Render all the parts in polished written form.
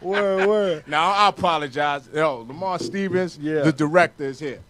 Word. Now I apologize. Yo, Lamont Stevens, the director, is here.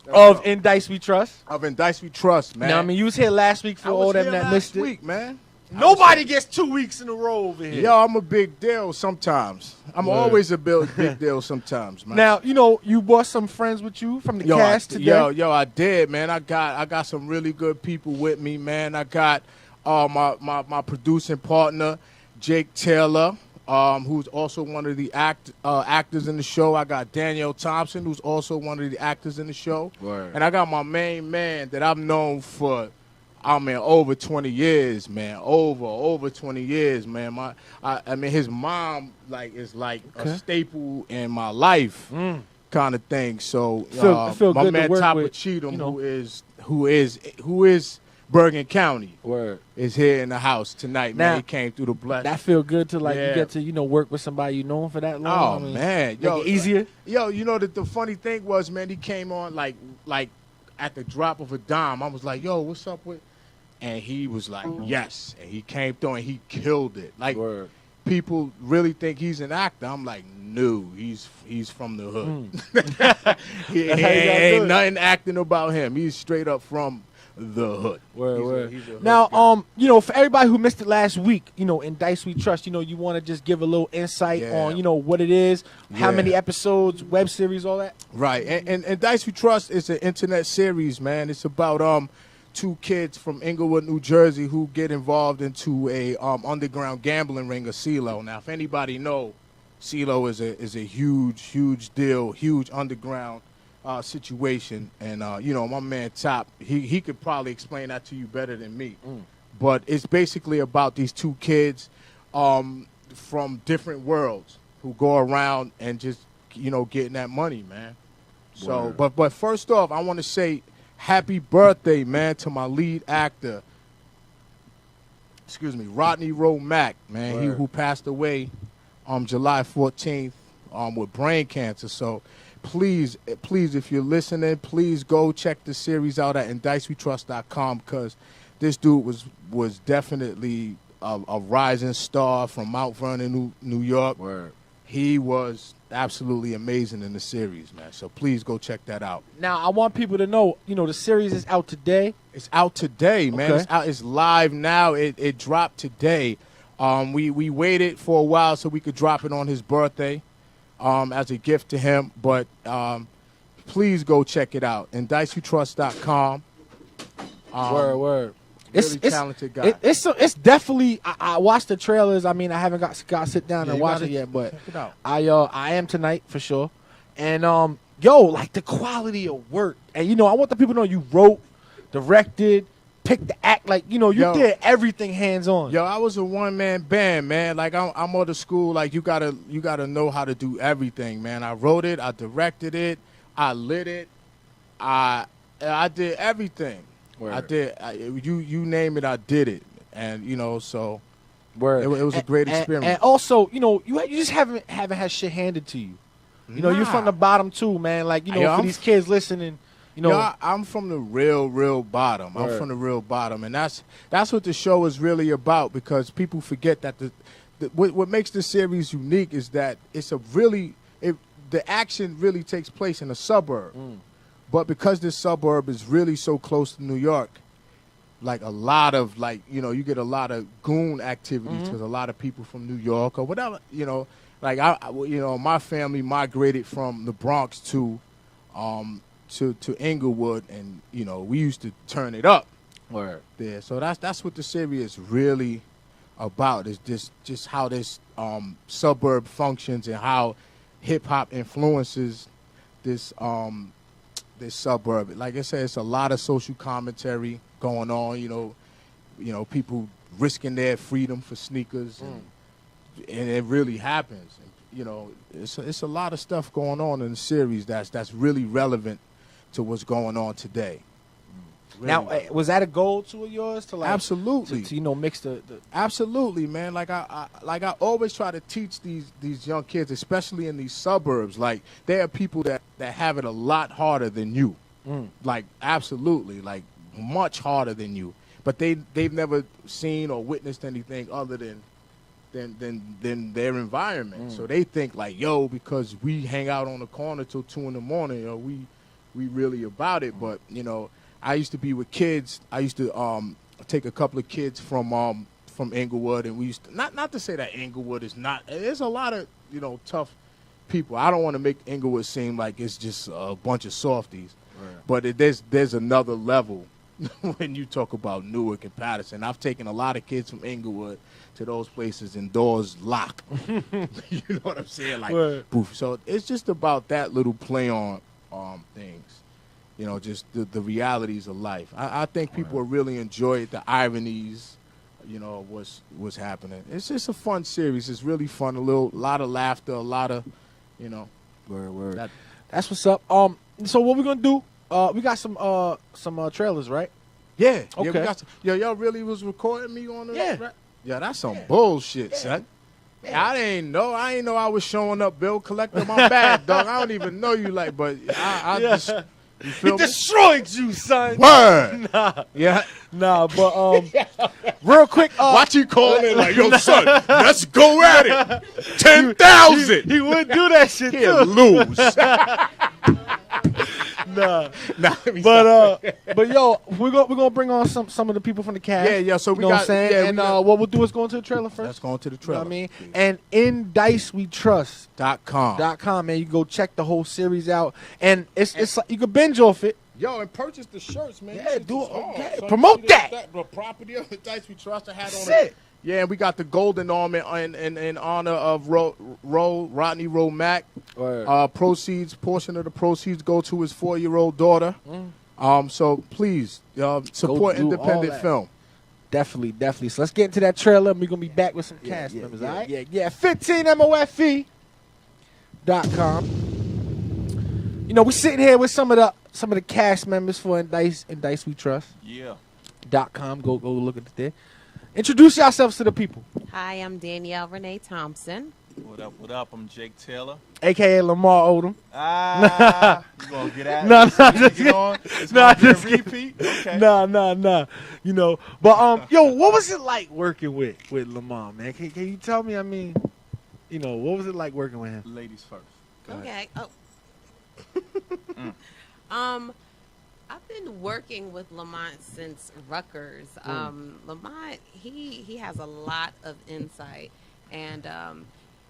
Of In Dice We Trust. Of In Dice We Trust, man. Now, I mean, you was here last week for all them that missed it. Last week, man. Nobody gets 2 weeks in a row over here. Yo, I'm a big deal sometimes. I'm always a big deal sometimes, man. Now, you brought some friends with you from the cast today. Yo, I did, man. I got some really good people with me, man. I got my producing partner, Jake Taylor, who's also one of the actors in the show. I got Danielle Thompson, who's also one of the actors in the show. Word. And I got my main man that I've known for, over 20 years, man. Over 20 years, man. I mean, his mom is a staple in my life, kind of thing. So I feel my good man to work Tapa with, Cheatham, who is Bergen County, Word. is here in the house tonight, man. Now, He came through the blessing. That feel good to you get to work with somebody you know for that long. Oh man, yo, make it easier. Yo, the funny thing was, man, he came on like at the drop of a dime. I was like, yo, what's up with? And he was like, yes. And he came through and he killed it. Like, Word. People really think he's an actor. I'm like, no, he's from the hood. he ain't nothing acting about him. He's straight up from the hood. Word. He's a hood now, guy. for everybody who missed it last week, in Dice We Trust, you want to just give a little insight on, what it is, how many episodes, web series, all that? Right. And Dice We Trust is an internet series, man. It's about two kids from Inglewood, New Jersey, who get involved into a underground gambling ring of CeeLo. Now, if anybody know, CeeLo is a huge deal, huge underground situation. And, my man Top, he could probably explain that to you better than me. But it's basically about these two kids from different worlds who go around and just, getting that money, man. So, but first off, I want to say happy birthday, man, to my lead actor, Rodney Romack, man, he who passed away July 14th with brain cancer. So please, if you're listening, please go check the series out at InDiceWeTrust.com, because this dude was definitely a rising star from Mount Vernon, New York. Word. He was absolutely amazing in the series, man. So please go check that out. Now, I want people to know, the series is out today. It's out today, man. Okay. It's out. It's live now. It dropped today. We waited for a while so we could drop it on his birthday as a gift to him. But please go check it out. InDiceWeTrust.com. Word. Really talented guy. It's definitely. I watched the trailers. I mean, I haven't got to sit down and watch it yet, but check it out. I am tonight for sure. And the quality of work, and I want the people to know you wrote, directed, picked the act. You did everything hands on. Yo, I was a one-man band, man. Like I'm old school. Like you gotta know how to do everything, man. I wrote it, I directed it, I lit it, I did everything. Word. I did. You name it, I did it, and so Word. It was a great experience. And also, you just haven't had shit handed to you. You're from the bottom too, man. For these kids listening, I'm from the real bottom. Word. I'm from the real bottom, and that's what the show is really about. Because people forget that what makes this series unique is that the action really takes place in a suburb. But because this suburb is really so close to New York, like a lot of you get a lot of goon activities because a lot of people from New York or whatever, my family migrated from the Bronx to Inglewood, and we used to turn it up there. So that's what the series is really about. Is just how this suburb functions and how hip hop influences this suburb. Like I said, it's a lot of social commentary going on. People risking their freedom for sneakers, and it really happens. It's a lot of stuff going on in the series that's really relevant to what's going on today. Really. Now, was that a goal of yours to absolutely to mix the absolutely, man. Like I always try to teach these young kids, especially in these suburbs. Like there are people that have it a lot harder than you. Like absolutely, like much harder than you. But they've never seen or witnessed anything other than than their environment. So they think like, yo, because we hang out on the corner till 2 in the morning, yo, we really about it. But you know, I used to be with kids. I used to take a couple of kids from Inglewood, and we used to, not to say that Inglewood is not. There's a lot of tough people. I don't want to make Inglewood seem like it's just a bunch of softies, but there's another level when you talk about Newark and Patterson. I've taken a lot of kids from Inglewood to those places and doors lock. You know what I'm saying? Like, poof. So it's just about that little play on things. You know, just the realities of life. I think people will really enjoy it, the ironies, what's happening. It's just a fun series. It's really fun. A lot of laughter, a lot of, Word. That's what's up. So what we're gonna do? We got some trailers, right? Yeah. Okay. Yeah, we got some, y'all really was recording me on the Yeah. Yeah, that's some bullshit, son. Yeah. I ain't know I was showing up bill collector. My bad, dog. I don't even know you but I just you feel He destroyed you, son. Word. Nah, but real quick, watch you calling it like, yo, son, let's go at it. 10,000. He would do that shit too. He'll lose. Nah, but but yo, we're gonna bring on some of the people from the cast. Yeah. So you know what I'm saying? Yeah, and what we'll do is go into the trailer first. Let's go into the You know trailer. what I mean? And in DiceWeTrust.com, man, you go check the whole series out, and it's like you can binge off it. Yo, and purchase the shirts, man. Yeah, do it. hard. Okay. So Promote that. The property of the Dice We Trust I had That's on it. it. Yeah, and we got the golden arm in honor of Rodney Rowe Mack. Portion of the proceeds go to his 4-year-old daughter. So please support independent film. Definitely. So let's get into that trailer, and we're gonna be back with some cast members. All right? Yeah. 15mofe.com. You know, we're sitting here with some of the cast members for In Dice We Trust. .com. Go look at it there. Introduce yourselves to the people. Hi, I'm Danielle Renee Thompson. What up? I'm Jake Taylor. A.K.A. Lamar Odom. You gonna get at No, it? just Get on? It's No, gonna be a just kidding. repeat? Okay. Nah. You know, but yo, what was it like working with Lamar, man? Can you tell me? I mean, what was it like working with him? Ladies first. Okay. I've been working with Lamont since Rutgers. Lamont, he has a lot of insight, and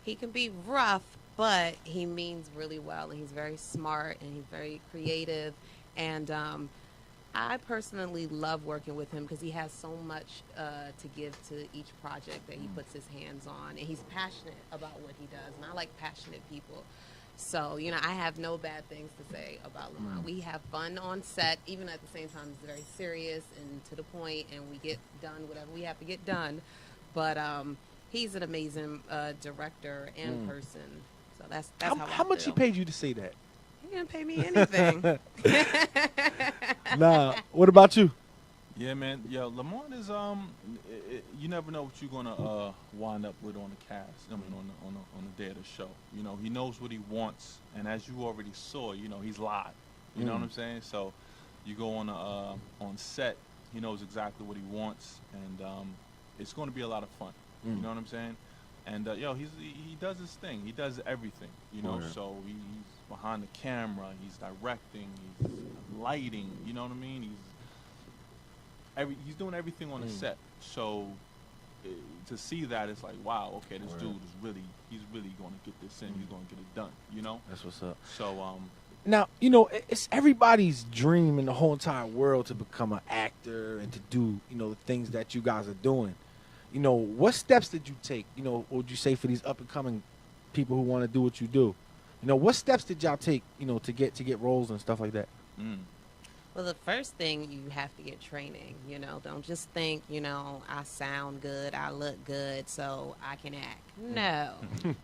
he can be rough, but he means really well, and he's very smart, and he's very creative, and I personally love working with him because he has so much to give to each project that he puts his hands on, and he's passionate about what he does, and I like passionate people. So, I have no bad things to say about Lamont. We have fun on set, even at the same time, it's very serious and to the point, and we get done whatever we have to get done. But he's an amazing director and person. So that's how much he paid you to say that? He didn't pay me anything. Nah. What about you? Yeah, man. Yo, Lamont is you never know what you're gonna wind up with on the cast. I mean, on the day of the show. He knows what he wants, and as you already saw, he's live. You know what I'm saying? So you go on set, he knows exactly what he wants, and it's going to be a lot of fun. You know what I'm saying? And he does his thing. He does everything. So he's behind the camera. He's directing. He's lighting. You know what I mean? He's doing everything on the set. So to see that, it's like, wow, okay, this dude is he's really going to get this in. He's going to get it done. That's what's up. So now, it's everybody's dream in the whole entire world to become an actor and to do, the things that you guys are doing. What steps did you take? What would you say for these up and coming people who want to do what you do? What steps did y'all take, to get roles and stuff like that? Well, the first thing, you have to get training. Don't just think, I sound good, I look good, so I can act. No.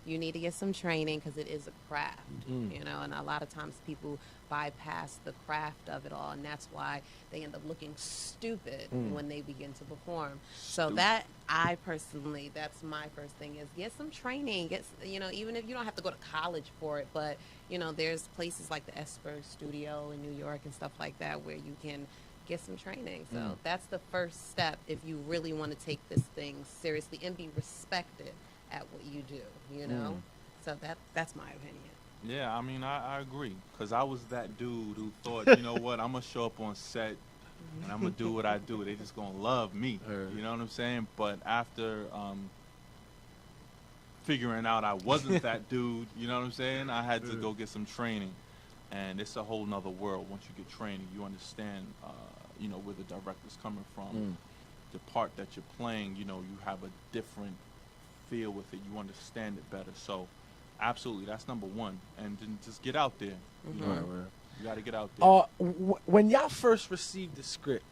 You need to get some training because it is a craft, and a lot of times people bypass the craft of it all, and that's why they end up looking stupid when they begin to perform. So that, that's my first thing, is get some training. Even if you don't have to go to college for it, but, there's places like the Esper Studio in New York and stuff like that where you can get some training. So Mm. that's the first step if you really want to take this thing seriously and be respected at what you do, you know? So that's my opinion. Yeah, I mean, I agree. Because I was that dude who thought, you know what, I'm going to show up on set and I'm going to do what I do. They just going to love me. You know what I'm saying? But after figuring out I wasn't that dude, you know what I'm saying? I had to go get some training. And it's a whole nother world. Once you get training, you understand, you know, where the director's coming from. The part that you're playing, you know, you have a different feel with it. You understand it better. So, absolutely, that's number one. And then just get out there. You know, you got to get out there. When y'all first received the script,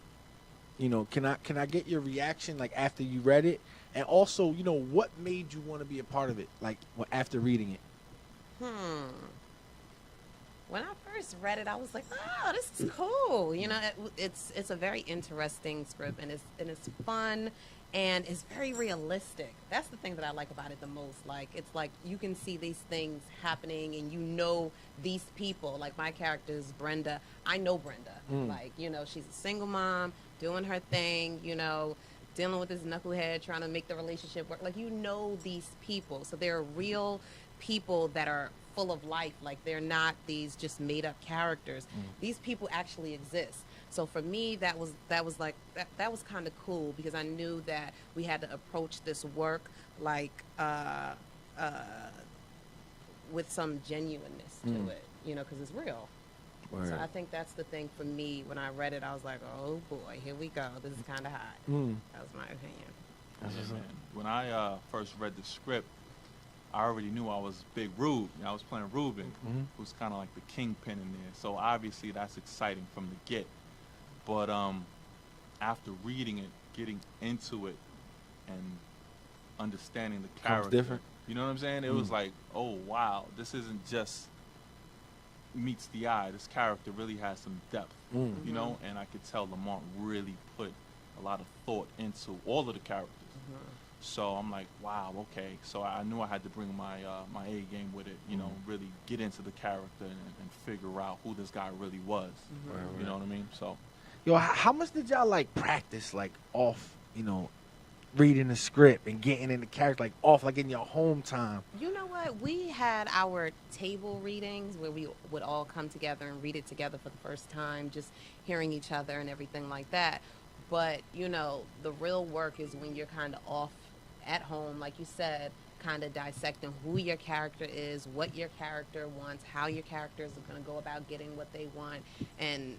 you know, can I get your reaction like after you read it, and also, you know, what made you want to be a part of it, like after reading it? When I first read it, I was like, "Oh, this is cool." You know, it's a very interesting script, and it's fun, and it's very realistic. That's the thing that I like about it the most. Like, it's like you can see these things happening, and you know these people. Like my character is Brenda. I know Brenda. Like, you know, she's a single mom doing her thing. You know, dealing with this knucklehead trying to make the relationship work. Like, you know these people, so they're real people that are full of life. Like, they're not these just made up characters. These people actually exist. So for me, that was kind of cool, because I knew that we had to approach this work like with some genuineness to it, you know, because it's real. So I think that's the thing for me. When I read it, I was like, oh boy, here we go. This is kind of hot. That was my opinion. Yeah, man. When I first read the script, I already knew I was Big Rube. I was playing Ruben, who's kind of like the kingpin in there. So obviously that's exciting from the get. But after reading it, getting into it, and understanding the character, different. You know what I'm saying? It was like, oh wow, this isn't just meets the eye. This character really has some depth, you know. And I could tell Lamont really put a lot of thought into all of the characters. So I'm like, wow, okay. So I knew I had to bring my my A game with it, you know, really get into the character and figure out who this guy really was. You know what I mean? So, yo, how much did y'all like practice, like off, you know, reading the script and getting in the character, like off, like in your home time? You know what? We had our table readings where we would all come together and read it together for the first time, just hearing each other and everything like that. But, you know, the real work is when you're kind of off at home, like you said, kind of dissecting who your character is, what your character wants, how your characters are going to go about getting what they want, and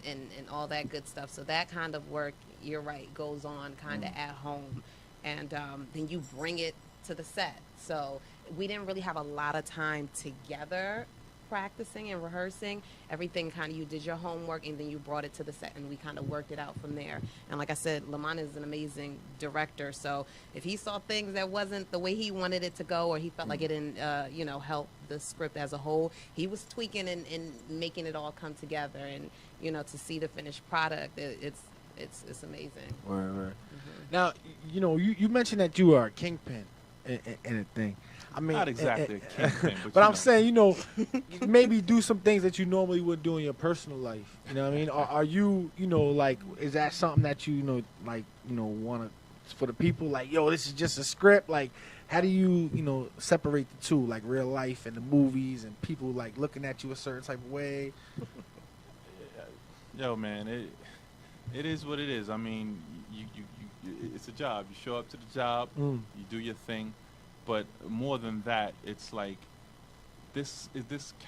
all that good stuff. So that kind of work, you're right, goes on kind of at home. And then you bring it to the set. So we didn't really have a lot of time together practicing and rehearsing. Everything kind of, you did your homework and then you brought it to the set, and we kind of worked it out from there. And like I said, Lamont is an amazing director, so if he saw things that wasn't the way he wanted it to go, or he felt like it didn't you know, help the script as a whole, he was tweaking and making it all come together. And, you know, to see the finished product, it's amazing. Right. Now, you know, you mentioned that you are a kingpin in a thing. I mean, not exactly a kingpin, but I'm saying, you know, maybe do some things that you normally wouldn't do in your personal life. You know what I mean? Are you, you know, like, is that something that you know, like, you know, want to, for the people, like, yo, this is just a script? Like, how do you, you know, separate the two, like real life and the movies, and people like looking at you a certain type of way? Yo, man, it is what it is. I mean, you it's a job. You show up to the job, you do your thing. But more than that, it's like this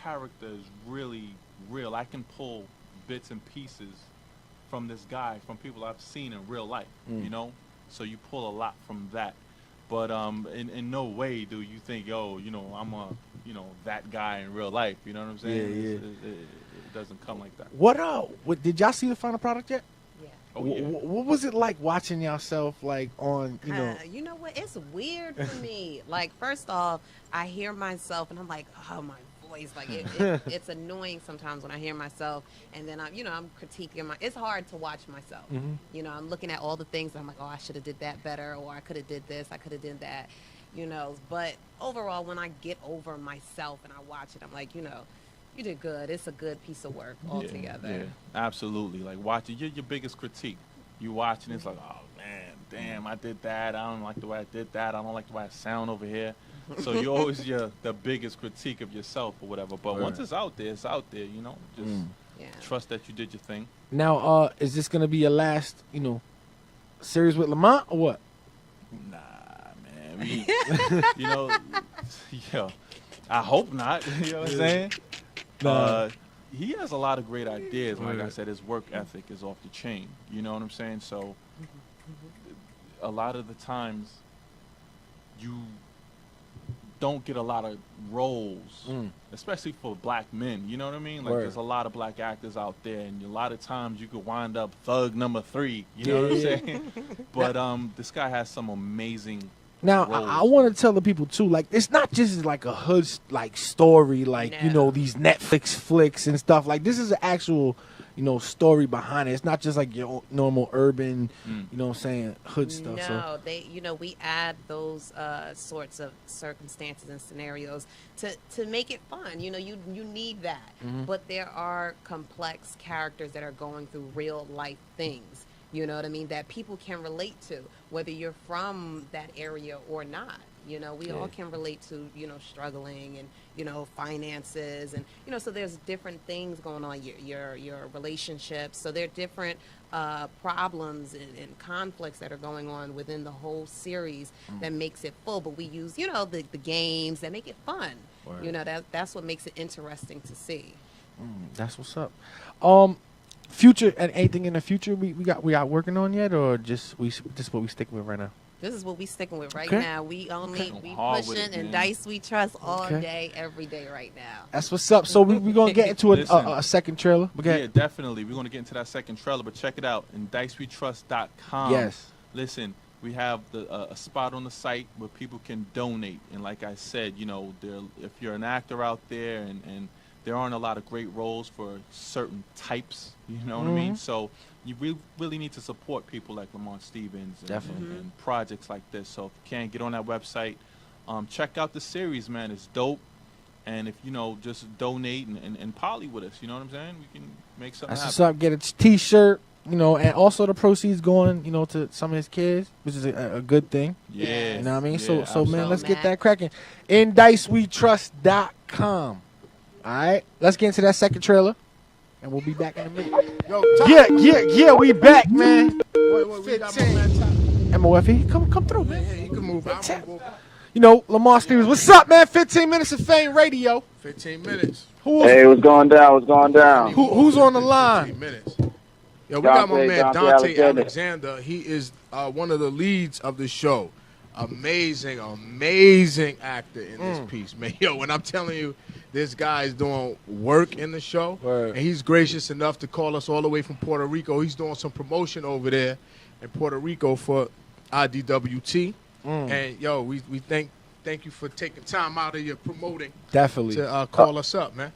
character is really real. I can pull bits and pieces from this guy, from people I've seen in real life, you know? So you pull a lot from that. But in no way do you think, yo, you know, I'm that guy in real life. You know what I'm saying? Yeah. It doesn't come like that. What did y'all see the final product yet? Oh, yeah. What was it like watching yourself, like, on, you know? You know what? It's weird for me. Like, first off, I hear myself and I'm like, oh, my voice. Like, it's annoying sometimes when I hear myself, and then I'm critiquing it's hard to watch myself. You know, I'm looking at all the things and I'm like, oh, I should have did that better, or I could have did this, I could have did that, you know. But overall, when I get over myself and I watch it, I'm like, you know, You did good. It's a good piece of work altogether. Yeah, absolutely. Like watching, you're your biggest critique. You watching, it's like, oh man, damn, I did that. I don't like the way I did that. I don't like the way I sound over here. So you're always the biggest critique of yourself or whatever. But once it's out there, it's out there. You know, just trust that you did your thing. Now, is this gonna be your last, series with Lamont or what? Nah, man. We, you know, yeah. I hope not. You know what I'm saying? He has a lot of great ideas. Like I said, his work ethic is off the chain. You know what I'm saying? So a lot of the times you don't get a lot of roles, especially for black men. You know what I mean? Like there's a lot of black actors out there, and a lot of times you could wind up thug number 3. You know what I'm saying? But this guy has some amazing. Now, I want to tell the people, too, like, it's not just like a hood, like, story, like, these Netflix flicks and stuff. Like, this is an actual, story behind it. It's not just like your normal urban, you know what I'm saying, hood stuff. No, we add those sorts of circumstances and scenarios to make it fun. You need that. But there are complex characters that are going through real life things. You know what I mean? That people can relate to, whether you're from that area or not. We all can relate to, struggling and, finances and, so there's different things going on, your relationships. So there are different problems and conflicts that are going on within the whole series that makes it full. But we use, the games that make it fun. That's what makes it interesting to see. That's what's up. Future and anything in the future we got working on yet, or just what we stick with right now? This is what we sticking with right now. We pushing and Dice we trust all day, every day right now. That's what's up. So we're gonna get into a second trailer. Yeah, definitely. We're gonna get into that second trailer, but check it out in DiceWeTrust.com. Yes. Listen, we have a spot on the site where people can donate, and like I said, if you're an actor out there and there aren't a lot of great roles for certain types, you know what I mean? So you really need to support people like Lamont Stevens and projects like this. So if you can't get on that website, check out the series, man. It's dope. And if, just donate and poly with us, you know what I'm saying? We can make something happen. That's what's up. Get a T-shirt, and also the proceeds going, to some of his kids, which is a good thing. Yeah. You know what I mean? Yeah, so man, let's get that cracking. In DiceWeTrust.com. All right, let's get into that second trailer, and we'll be back in a minute. Yo, yeah, we back, man. Wait, we got my man Tom. MOFE, come through, man. Yeah, you can move. Lamont Stevens, what's up, man? 15 minutes of Fame Radio. 15 minutes. Hey, what's going down? Who's on the line? 15 minutes. Yo, we got my man Dante Alexander. He is one of the leads of the show. Amazing actor in this piece, man. Yo, when I'm telling you, this guy is doing work in the show, and he's gracious enough to call us all the way from Puerto Rico. He's doing some promotion over there in Puerto Rico for IDWT. And, yo, we thank you for taking time out of your promoting. Definitely. To call us up, man.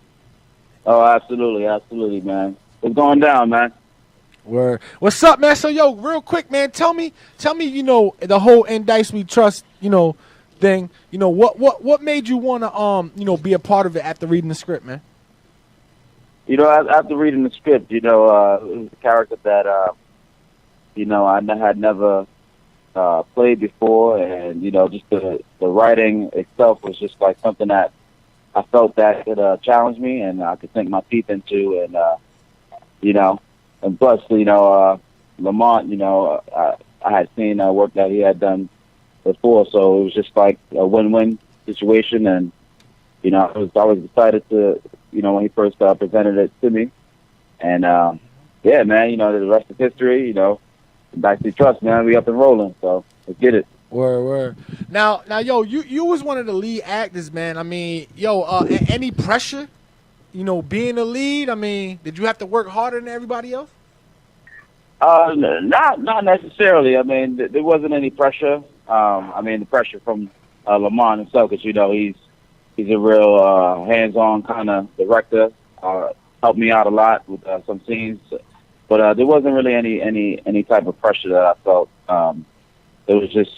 Oh, absolutely, man. What's going down, man? Word. What's up, man? So, yo, real quick, man, tell me, the whole In Dice We Trust, thing. What made you want to be a part of it after reading the script, man? After reading the script, it was a character that I had never played before, and just the writing itself was just like something that I felt that could challenge me and I could sink my teeth into, and and plus Lamont, I had seen work that he had done before, so it was just like a win-win situation, and I was excited to when he first presented it to me, and yeah, man, the rest is history. Dice We Trust, man, we up and rolling, so let's get it. Word. Now, yo, you was one of the lead actors, man. I mean, yo, any pressure, being a lead? I mean, did you have to work harder than everybody else? Not necessarily. I mean, there wasn't any pressure. The pressure from Lamont himself, because he's a real hands-on kind of director. Helped me out a lot with some scenes, but there wasn't really any type of pressure that I felt. It was just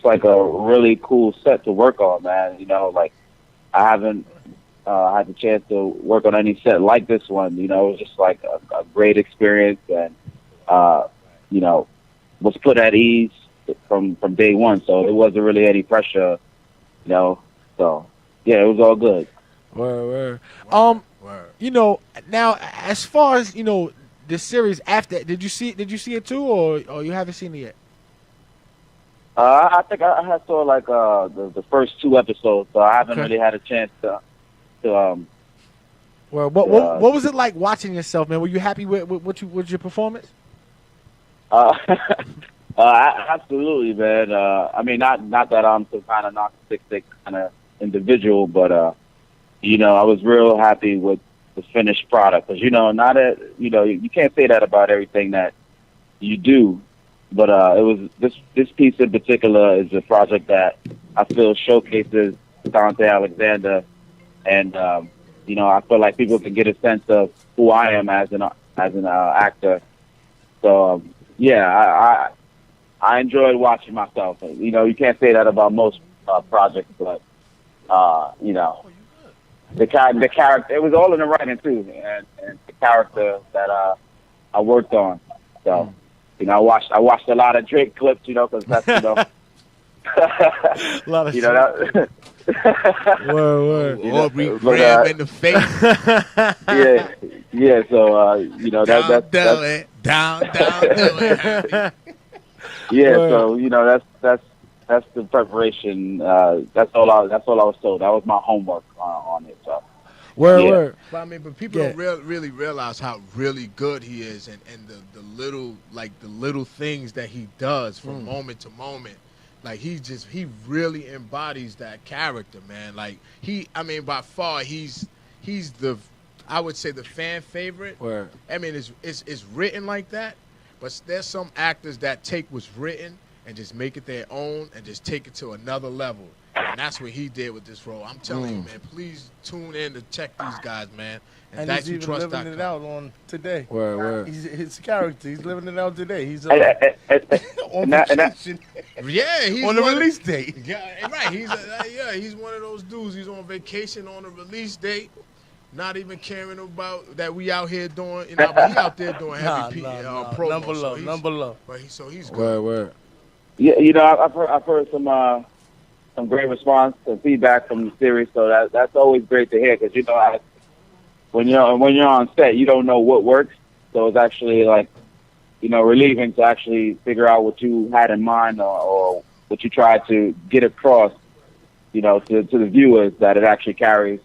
like a really cool set to work on, man. Like I haven't had the chance to work on any set like this one. You know, it was just like a great experience, and you know, was put at ease from day one. So there wasn't really any pressure, you know. So yeah, it was all good. Word. Word. You know, now as far as, you know, the series after, did you see it too, or you haven't seen it yet? I think I had saw like the first 2 episodes, so I haven't really had a chance to Well, what was it like watching yourself, man? Were you happy with your performance? Absolutely, man. I mean, not that I'm some kind of narcissistic kind of individual, but you know, I was real happy with the finished product, because you know, you know, you can't say that about everything that you do, but it was this piece in particular is a project that I feel showcases Dante Alexander, and you know, I feel like people can get a sense of who I am as an actor. So yeah, I enjoyed watching myself. You know, you can't say that about most projects, but you know, the character, it was all in the writing too, and the character that I worked on. So you know, I watched a lot of Drake clips, you know, because that's, you know, A lot of you know that. Word. Aubrey grab in the face. yeah. So you know, that's down, do it. yeah. Word. So you know, that's the preparation. That's all I was told. That was my homework on it. So Word. But I mean, but people don't really realize how really good he is, and the little things that he does from moment to moment. Like he really embodies that character, man. Like I mean, by far he's I would say the fan favorite. Word. I mean, it's written like that, but there's some actors that take what's written and just make it their own and just take it to another level. And that's what he did with this role. I'm telling you, man, please tune in to check these guys, man. And he's even living it out on today. Word. His character, he's living it out today. He's and on vacation. Yeah, he's on the release date. Yeah, right. He's one of those dudes. He's on vacation on a release date, not even caring about that we out here doing. You know, but he out there doing heavy promo. Number low. But he's good. Word. yeah, you know, I've heard some great response and feedback from the series, so that's always great to hear, because you know, when you're on set, you don't know what works, so it's actually like, you know, relieving to actually figure out what you had in mind or what you tried to get across, you know, to the viewers, that it actually carries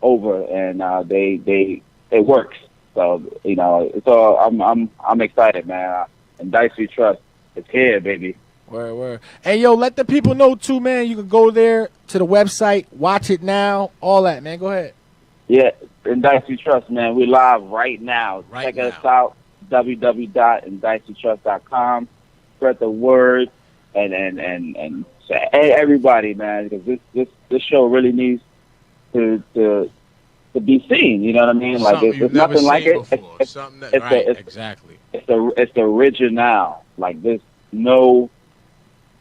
over and it works. So you know, it's all I'm excited, man. And Dice We Trust is here, baby. Word. And yo, let the people know too, man. You can go there to the website, watch it now, all that, man. Go ahead. Yeah, in Dice We Trust, man. We're live right now. Check us out, www.indicedtrust.com. Spread the word and hey, everybody, man, because this show really needs to be seen. You know what I mean? Like it's nothing like it. Exactly. It's the original. Like there's no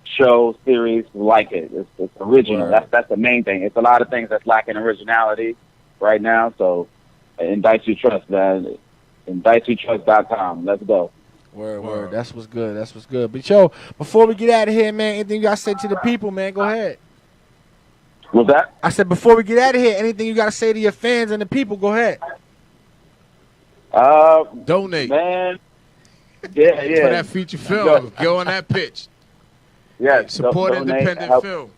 show series like it. It's original. That's the main thing. It's a lot of things that's lacking originality right now. So in Dice We Trust, man, in DiceyTrust.com. Let's go. Word. That's what's good. But yo, before we get out of here, man, anything you gotta say to the people, man? Go ahead. What's that? I said before we get out of here, anything you gotta say to your fans and the people? Go ahead. Donate, man. Yeah. For that feature film, go on that pitch. Yeah, support independent film.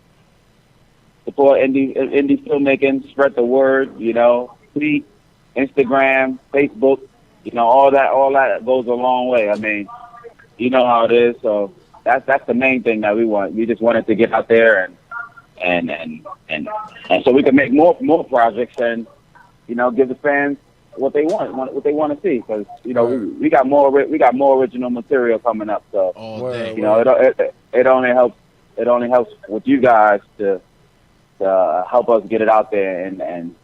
Support indie filmmaking. Spread the word. You know, tweet, Instagram, Facebook. You know, all that goes a long way. I mean, you know how it is. So that's the main thing that we want. We just wanted to get out there and so we can make more projects and, you know, give the fans what they want to see, because you know we got more original material coming up. So you know it only helps with you guys to help us get it out there and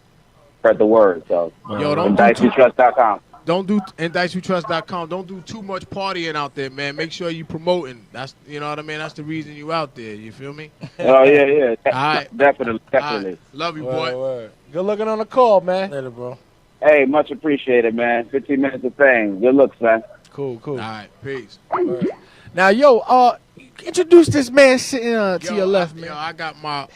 spread the word. So don't DiceyTrust.com. don't do and DiceWeTrust.com. Don't do too much partying out there, man. Make sure you promoting. That's you know what I mean. That's the reason you out there. You feel me? Oh yeah. All right. Definitely. All right. Love you, boy. Word. Good looking on the call, man. Later, bro. Hey, much appreciated, man. 15 minutes of fame. Good looks, man. Cool. All right. Peace. Now, yo, introduce this man sitting to your left, man. I got my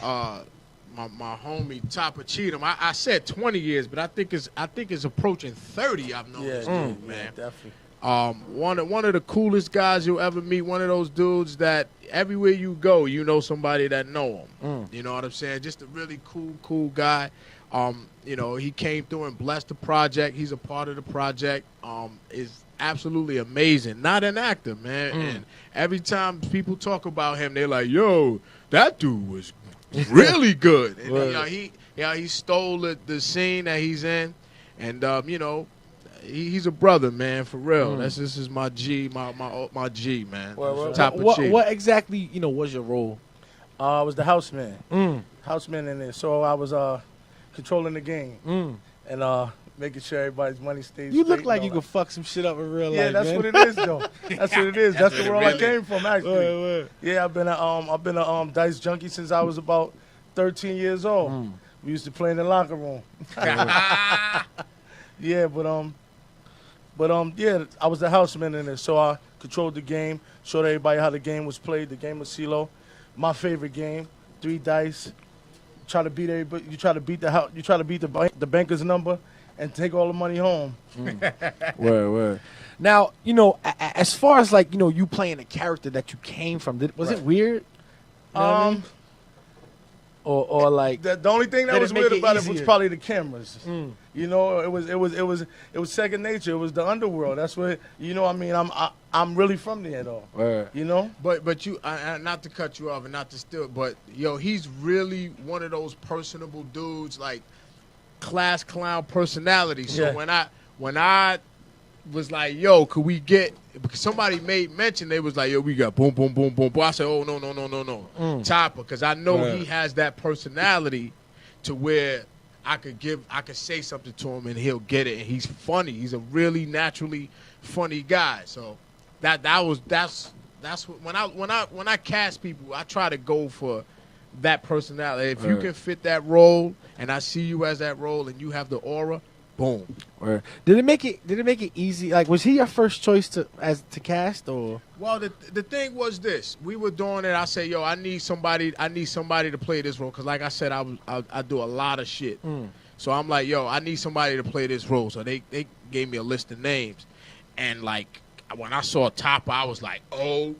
my homie Topper Cheatham. I said 20 years, but I think it's approaching 30. I've known this dude, man. Definitely. One of the coolest guys you'll ever meet. One of those dudes that everywhere you go, you know somebody that know him. You know what I'm saying? Just a really cool guy. You know, he came through and blessed the project. He's a part of the project. Is absolutely amazing. Not an actor, man. And every time people talk about him, they're like, "Yo, that dude was really good." And he stole the scene that he's in, and you know, he's a brother, man, for real. This is my G, my G, man. What exactly, you know, was your role? I was the houseman. Houseman in there. So I was controlling the game and making sure everybody's money stays. You straight look like and you all could fuck some shit up in real that. Yeah, life, that's man. what it is, though. That's what it is. That's the world I came from, actually. Word. Yeah, I've been a Dice junkie since I was about 13 years old. We used to play in the locker room. Yeah, but yeah, I was the houseman in it, so I controlled the game, showed everybody how the game was played. The game of CeeLo, my favorite game. 3 dice. Try to beat everybody. You try to beat the house. You try to beat the banker's number, and take all the money home. Word. Now, you know, as far as like, you know, you playing a character that you came from, was it weird? You know what I mean? Or like The only thing that did was it make weird it about it was easier? probably the cameras. You know, it was second nature. It was the underworld. That's what, you know. I mean, I'm really from there though. Word. You know. But you, not to cut you off and not to steal, but yo, he's really one of those personable dudes, like class clown personality. So Yeah. when I was like, yo, could we get? Because somebody made mention, they was like, yo, we got boom. I said, oh no, Topper, because I know he has that personality to where I could say something to him and he'll get it, and he's funny. He's a really naturally funny guy. So that's what when I cast people, I try to go for that personality. If you can fit that role, and I see you as that role, and you have the aura, boom. Word. Did it make it easy? Like, was he your first choice to cast, or? Well, the thing was this: we were doing it. I said, "Yo, I need somebody to play this role." Because, like I said, I do a lot of shit. So I'm like, "Yo, I need somebody to play this role." So they gave me a list of names, and like when I saw Topper, I was like, "Oh,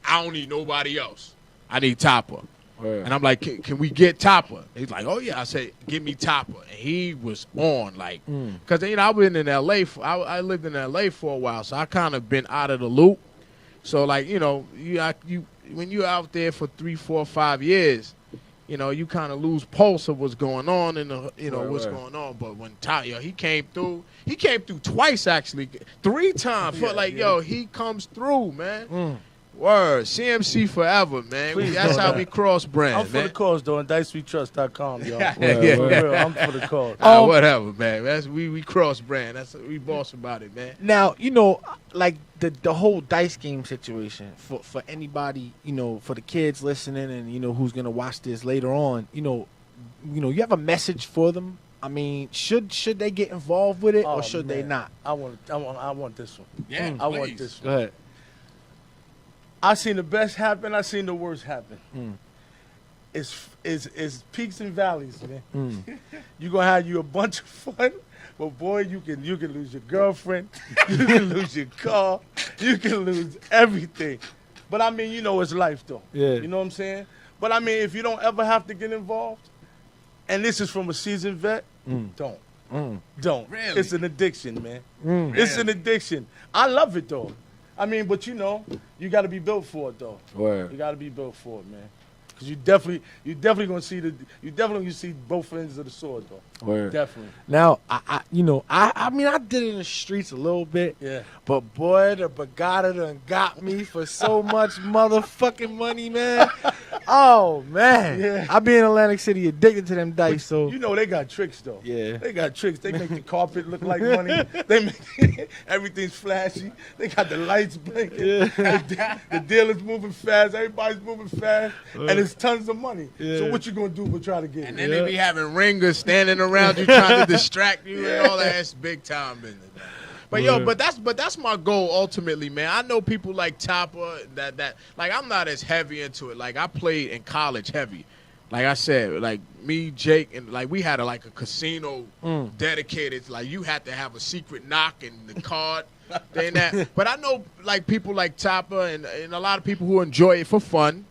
I don't need nobody else. I need Topper." And I'm like, can we get Topper? He's like, oh yeah. I said, give me Topper, and he was on, like, because you know I've been in L.A. I lived in L.A. for a while, so I kind of been out of the loop. So like, you know, you when you're out there for 3, 4, 5 years, you know, you kind of lose pulse of what's going on and what's going on. But when he came through twice actually, 3 times. Yo, he comes through, man. Word, CMC forever, man. Please That's don't how die. we cross brand, I'm for man. the cause though, and DiceWeTrust.com, y'all. Yeah. For real, I'm for the cause. Whatever, man. That's we cross brand. We boss about it, man. Now, you know, like the whole dice game situation for anybody, you know, for the kids listening and you know who's gonna watch this later on, you know, you have a message for them. I mean, should they get involved with it or should they not? I want this one. Yeah, I want this Go one. ahead. I seen the best happen. I seen the worst happen. It's peaks and valleys, man. You gonna have you a bunch of fun, but boy, you can lose your girlfriend, you can lose your car, you can lose everything. But I mean, you know, it's life though. Yeah. You know what I'm saying? But I mean, if you don't ever have to get involved, and this is from a seasoned vet, don't. Really? It's an addiction, man. It's an addiction. I love it though. I mean, but you know, you got to be built for it though. Word. You got to be built for it, man. Because you definitely gonna see both ends of the sword though. Word. Definitely. Now, I mean, I did it in the streets a little bit. Yeah. But boy, the Bagada done got me for so much motherfucking money, man. Oh man. Yeah. I be in Atlantic City addicted to them dice. So You know they got tricks though. Yeah. They got tricks. They make the carpet look like money. They make everything's flashy. They got the lights blinking. Yeah. The dealer's moving fast. Everybody's moving fast. And it's tons of money. Yeah. So what you gonna do but try to get And it? then they be having ringers standing around you trying to distract you and all that. That's big time business. But yo, but that's my goal ultimately, man. I know people like Topper that like I'm not as heavy into it. Like I played in college heavy. Like I said, like me, Jake, and like we had a casino dedicated. Like you had to have a secret knock and the card. Then that. But I know like people like Topper and a lot of people who enjoy it for fun.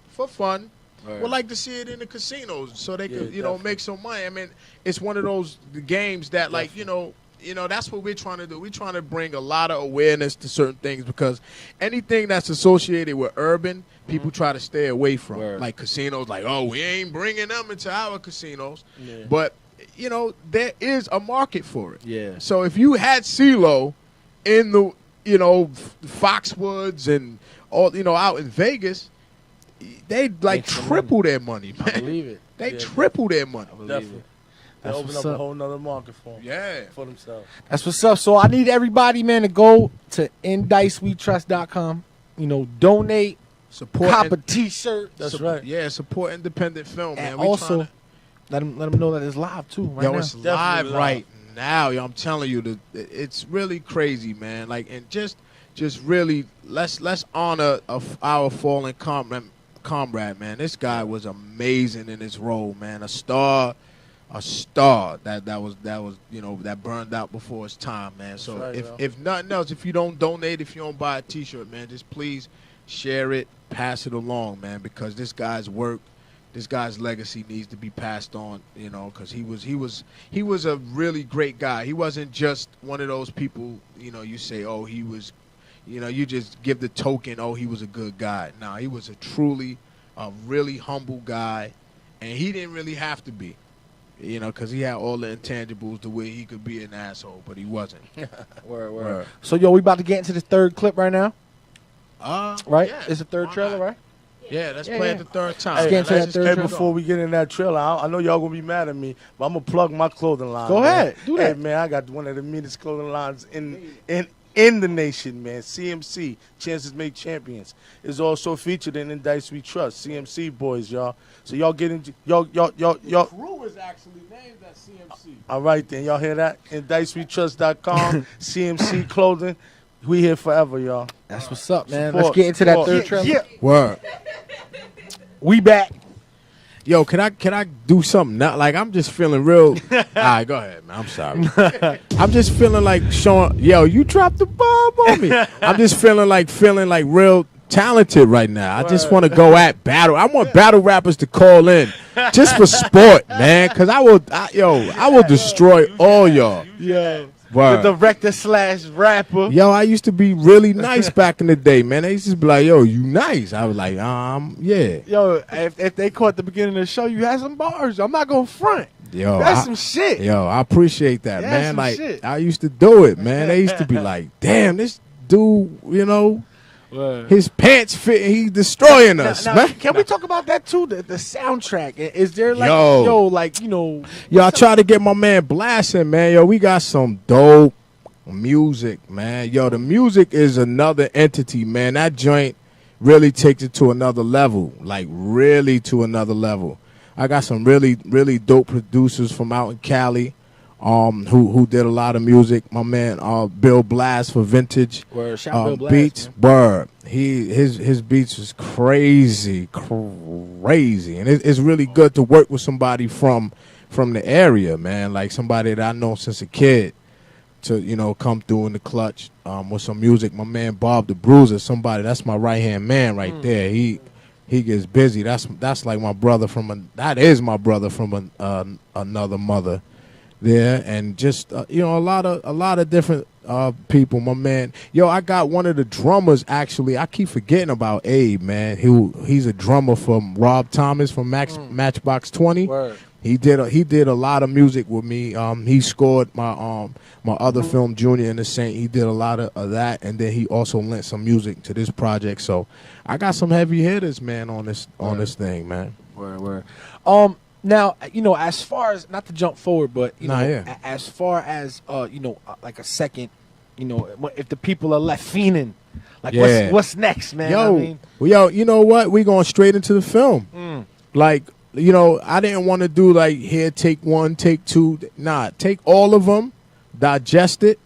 Right. Would like to see it in the casinos so they could, definitely. make some money. I mean, it's one of those games that, like, that's what we're trying to do. We're trying to bring a lot of awareness to certain things because anything that's associated with urban, people try to stay away from. Word. Like casinos, like, oh, we ain't bringing them into our casinos. Yeah. But, there is a market for it. Yeah. So if you had CeeLo in the, Foxwoods and all, out in Vegas, they'd like Make some triple their money, man. I believe it. They Yeah, triple their money. I believe Definitely. it. They That's open what's up a up. whole nother market for them. Yeah. For themselves. That's what's up. So I need everybody, man, to go to indictwetrust.com. Donate, Support. cop a T-shirt, That's right. Yeah, support independent film, man. and We also tryna- let them know that it's live too. Right yo, now. it's Definitely live live. right now. Yo, I'm telling you, it's really crazy, man. Like, and just really let's honor our fallen comrade, man. This guy was amazing in his role, man. A star that burned out before his time, man. So That's right, if nothing else, if you don't donate, if you don't buy a T-shirt, man, just please share it, pass it along, man, because this guy's work, this guy's legacy needs to be passed on, because he was a really great guy. He wasn't just one of those people, you say, oh, he was, you just give the token, oh, he was a good guy. No, he was a really humble guy, and he didn't really have to be. Because he had all the intangibles the way he could be an asshole, but he wasn't. Word. So we about to get into the third clip right now, right? Yeah. It's the third trailer, right? Yeah, let's Yeah, play yeah. it the third time. Let's get into that third Hey, trailer. before we get in that trailer, I know y'all gonna be mad at me, but I'm gonna plug my clothing line. Go man. ahead, do that. Hey man, I got one of the meanest clothing lines in the nation, man. CMC, Chances Make Champions, is also featured in Dice We Trust. CMC boys, y'all. So y'all get into y'all. Crew is actually named at CMC. All right then, y'all hear that? InDiceWeTrust.com, CMC Clothing. We here forever, y'all. That's what's up, man. Support, Let's get into that support. third trailer. Yeah. Word. We back. Yo, can I do something now? Like, I'm just feeling real. All right, go ahead, man. I'm sorry. I'm just feeling like showing. Yo, you dropped the bomb on me. I'm just feeling like real talented right now. I just want to go at battle. I want battle rappers to call in just for sport, man. Cause I will destroy all y'all. Yo. Word. The director/rapper. Yo, I used to be really nice back in the day, man. They used to be like, yo, you nice. I was like, yeah. Yo, if they caught the beginning of the show, you had some bars. I'm not gonna front. Yo, That's some shit. Yo, I appreciate that, That's man. some Like, shit. I used to do it, man. They used to be like, damn, this dude, his pants fit and he's destroying us, Now, man. can we talk about that too? The soundtrack. Is there like Yo. Yo, I try to get my man blasting, man. Yo, we got some dope music, man. Yo, the music is another entity, man. That joint really takes it to another level. Like, really to another level. I got some really, really dope producers from out in Cali. Who did a lot of music. My man Bill Blast for Vintage Word, shout Bill Blast, beats. man. Word. His beats was crazy, and it's really good to work with somebody from the area, man. Like somebody that I know since a kid to come through in the clutch with some music. My man Bob the Bruiser, somebody that's my right hand man right there. He gets busy. That's like my brother that is my brother from another mother. There and just a lot of different people, my man. Yo, I got one of the drummers, actually. I keep forgetting about Abe, man. He's a drummer from Rob Thomas from Matchbox 20. Word. He did a lot of music with me. He scored my other film, Junior and the Saint. He did a lot of that, and then he also lent some music to this project. So I got some heavy hitters, man, on this thing, man. Word. Now, as far as, not to jump forward, but as far as like a second, if the people are left fiending, like what's next, man? Yo, you know what? We going straight into the film. Like, I didn't want to do like here, take one, take two. Nah, take all of them, digest it,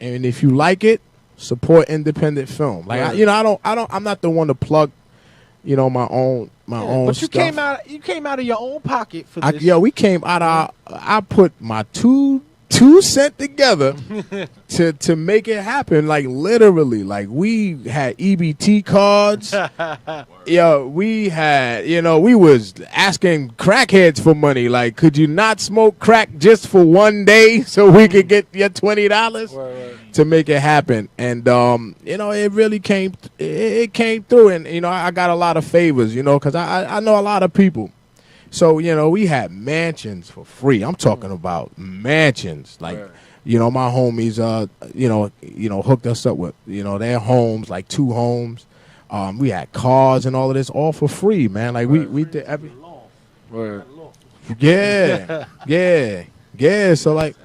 and if you like it, support independent film. Like, I'm not the one to plug, my own. But you stuff. came out of your own pocket for this. We came out. I put my two cent together to make it happen. Like literally, like we had EBT cards. We had, we was asking crackheads for money. Like, could you not smoke crack just for one day so we could get your $20 to make it happen? And it really came. It came through, and I got a lot of favors, because I know a lot of people. So, we had mansions for free. I'm talking about mansions. Like, my homies, hooked us up with, their homes, like 2 homes. We had cars and all of this, all for free, man. Like, we did every. Yeah. So, like,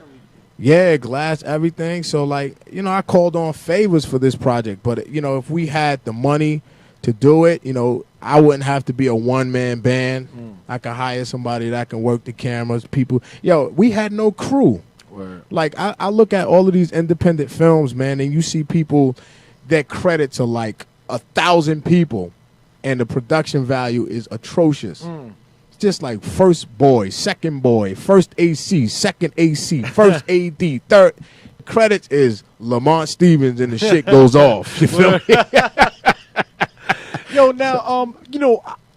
glass, everything. So, like, I called on favors for this project. But, if we had the money to do it, I wouldn't have to be a one-man band. I could hire somebody that can work the cameras, people. We had no crew. Like, I look at all of these independent films, man, and you see people, their credits are like 1,000 people, and the production value is atrocious. It's just like first boy, second boy, first AC, second AC, first AD, third. Credits is Lamont Stevens, and the shit goes off. You feel me? Now,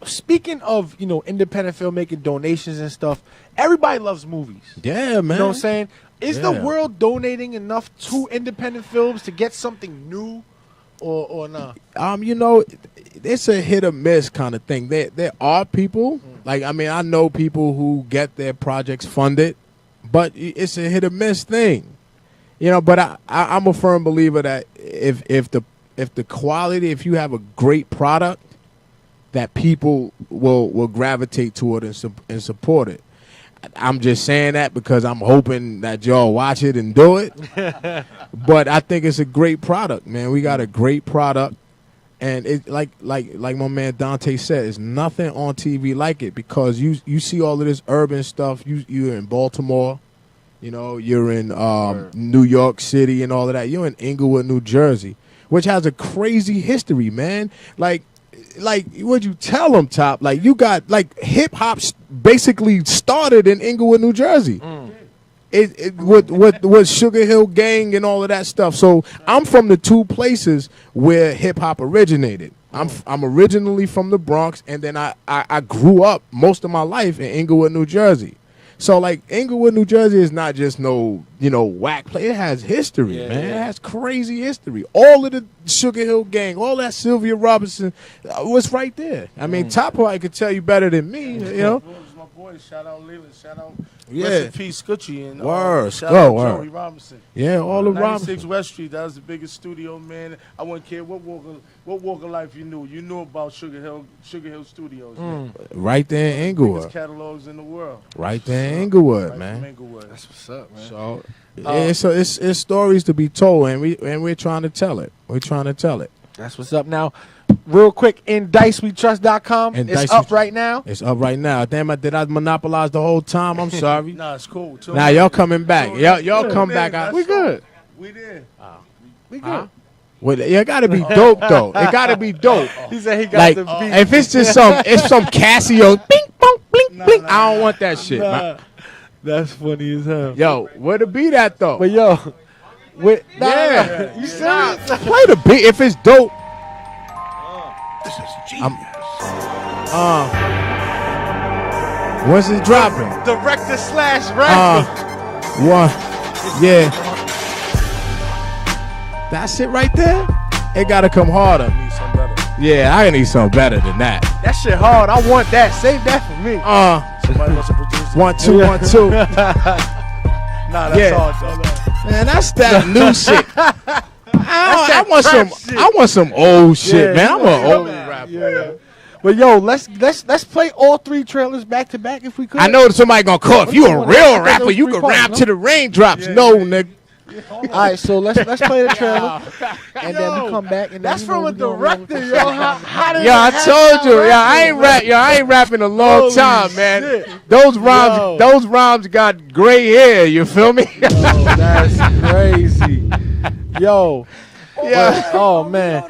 speaking of, independent filmmaking, donations and stuff, everybody loves movies. Yeah, man. You know what I'm saying? Is the world donating enough to independent films to get something new or not? It's a hit or miss kind of thing. There are people, like, I know people who get their projects funded, but it's a hit or miss thing. But I'm a firm believer that if the quality, if you have a great product, that people will gravitate toward it and support it. I'm just saying that because I'm hoping that y'all watch it and do it. But I think it's a great product, man. We got a great product, and it like my man Dante said, there's nothing on TV like it, because you see all of this urban stuff. You're in Baltimore, you're in New York City and all of that. You're in Inglewood, New Jersey, which has a crazy history, man. Like what'd you tell them, Top? Like, you got, like, hip-hop basically started in Inglewood, New Jersey. With Sugar Hill Gang and all of that stuff. So I'm from the 2 places where hip-hop originated. I'm originally from the Bronx, and then I grew up most of my life in Inglewood, New Jersey. So, like, Inglewood, New Jersey is not just no, whack play. It has history, man. It has crazy history. All of the Sugar Hill Gang, all that Sylvia Robinson was right there. Top Boy could tell you better than me, My boy, shout out Leland, shout out Rest in Peace, Scoochie, and shout out Joey Robinson. Yeah, all the 96 Robinson. West Street, that was the biggest studio, man. I wouldn't care what walk of life you knew. You knew about Sugar Hill Studios, man. Right there in Inglewood. Biggest catalogs in the world. Right there in Inglewood, man. Inglewood. That's what's up, man. So it's stories to be told, and we're trying to tell it. We're trying to tell it. That's what's up. Now, real quick, InDiceWeTrust.com. It's up right now. It's up right now. Damn, did I monopolize the whole time? I'm sorry. Nah, it's cool. Now y'all coming back. Y'all come back. We good. We there. We good. Well, it gotta be dope though. It gotta be dope. He said he got Like, the beat. if it's just some Casio, bing, bong, blink, blink. I don't want that shit. Nah, that's funny as hell. Yo, where the beat at though? But yo, you Nah, serious? play the beat if it's dope. This is genius. When's it dropping? Director / rapper. One, yeah. That's it right there. It gotta come harder. Need some better. Yeah, I need something better than that. That shit hard. I want that. Save that for me. Somebody wants to produce it. 1 2 1 2. Nah, that's Yeah. hard, though. Man, that's that new shit. I want some old shit, man. I'm an old rapper. Yeah. But yo, let's play all 3 trailers back to back if we could. I know somebody gonna call. If you a I real thought rapper, those you 3 can parts, rap no? to the raindrops. No, nigga. All right, so let's play the trailer, and then we come back. And That's then, from a we gonna roll director, with yo. the- How did Yo, I it happen? told you, I ain't rapping a long Holy time, man. shit. Those Yo. rhymes got gray hair. You feel me? Yo, that's crazy. Yo, Yeah. oh man,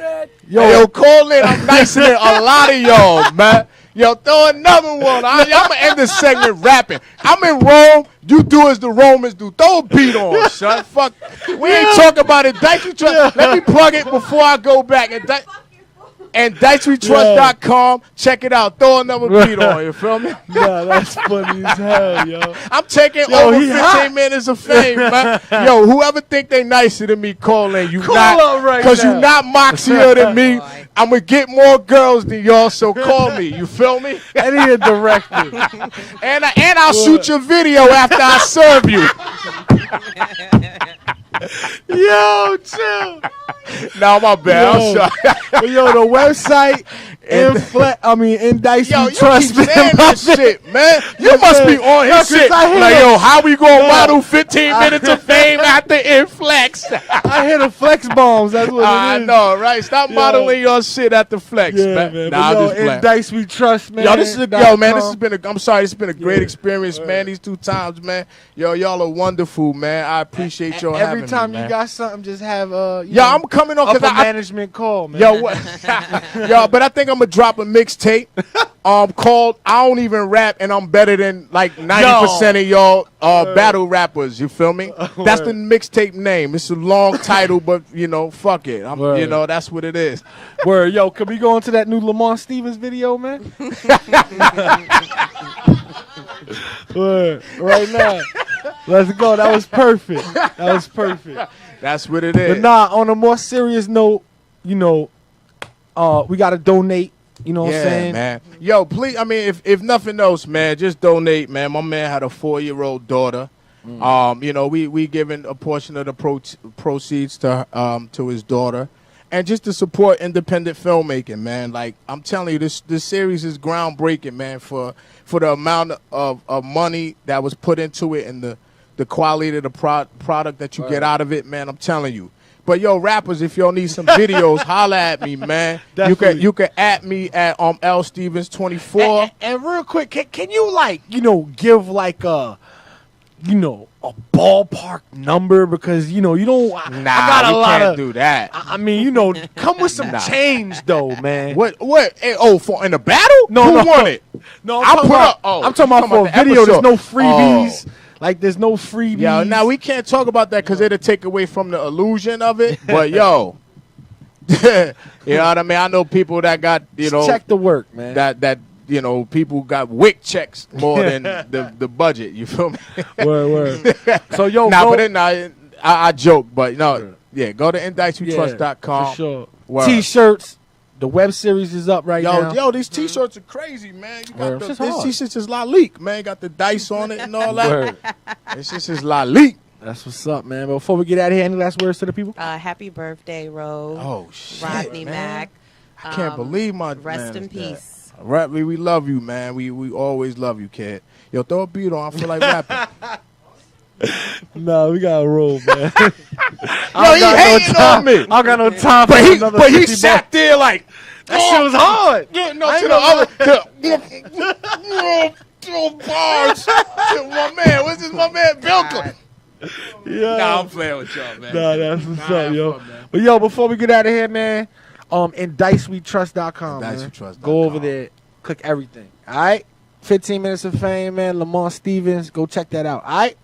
Yo, call in. I'm nicer than a lot of y'all, man. Yo, throw another one. I'm gonna end this segment rapping. I'm in Rome. You do as the Romans do. Throw a beat on, son. Fuck. We ain't talking about it. Dice We Trust. Let me plug it before I go back. And DiceWeTrust.com. Check it out. Throw another beat on. You feel me? yeah, that's funny as hell, yo. I'm taking Yo, over he 15 hot. minutes of fame, man. Yo, whoever think they nicer than me, call in. You Call not, up right because you now. not moxier than me. Boy. I'm gonna get more girls than y'all, so call me. You feel me? And he a director. And I'll shoot your video after I serve you. Yo, chill. No, my bad. I'm Yo. sorry. But yo, the website, Indice Yo, We you Trust, keep saying man. this shit, man. You Yes, must sir. be on Yo, his 'cause shit. I hear Like, that. yo, how we gonna Yeah. model 15 minutes of fame after Inflex? I hear the flex bombs. That's what I it is. know, right? Stop modeling your shit at the Flex, Yeah, man. man. Nah, I'm But just yo, playing. Indice We Trust, man. Yo, this is man. This has been I'm sorry. This has been a great Yeah. experience, man. These 2 times, man. Yo, y'all are wonderful, man. I appreciate y'all having Every time me, you man. got something, just have you Yo, know, I'm coming on upper because I management call, man. yo what? Yo, but I think I'm gonna drop a mixtape. Called I Don't Even Rap, and I'm better than like 90% of y'all battle rappers. You feel me? That's the mixtape name. It's a long title, but you know, fuck it. You know, that's what it is. Word, yo, can we go into that new Lamont Stevens video, man? Word, right now. Let's go. That was perfect. That's what it is. But nah, on a more serious note, you know, we gotta donate. You know what I'm saying? Man. Yo, please. I mean, if nothing else, man, just donate, man. My man had a 4-year-old daughter. You know, we giving a portion of the proceeds to his daughter, and just to support independent filmmaking, man. Like I'm telling you, this series is groundbreaking, man. For the amount of money that was put into it and the quality of the product that you get out of it, man. I'm telling you. But yo, rappers, if y'all need some videos, holla at me, man. Definitely. You can at me at L Stevens 24. And real quick, can you like give like a a ballpark number, because you don't. I got a we lot can't of. do that. I mean, come with some change though, man. What? Hey, for in the battle? No, Who no. won it? No, I'll put up. I'm talking about for a the video. There's episode. no freebies. Like there's no freebies. Yo, now we can't talk about that because it'll take away from the illusion of it. But yo, you know what I mean? I know people that got Just check the work, man. that people got WIC checks more than the budget. You feel me? Word. So yo, I joke, but no, yeah, go to IndiceWeTrust.com. for sure. Word. T-shirts. The web series is up right now. Yo, these T-shirts are crazy, man. You Word. got It's this hard. T-shirts is La Leak, man. Got the dice on it and all that. Word. This shit is La Leak. That's what's up, man. But before we get out of here, any last words to the people? Happy birthday, Rose. Oh shit, Rodney man. Mack. I can't believe my Rest man in is dead. peace. Right, we love you, man. We always love you, kid. Yo, throw a beat on. I feel like rapping. No, we gotta roll, man. Yo, he hating on me. I don't got no time for But he another but he 50 sat there like That shit was hard. Yeah, no, I to ain't the other bars. To my man, what's this? My man Bilko. Yeah. Nah, I'm playing with y'all, man. Nah, that's what's Nah, up, yo. fun, man. But yo, before we get out of here, man, IndiceWeTrust.com, man. IndiceWeTrust.com. Go over there, click everything. All right? 15 minutes of fame, man. Lamont Stevens. Go check that out. All right?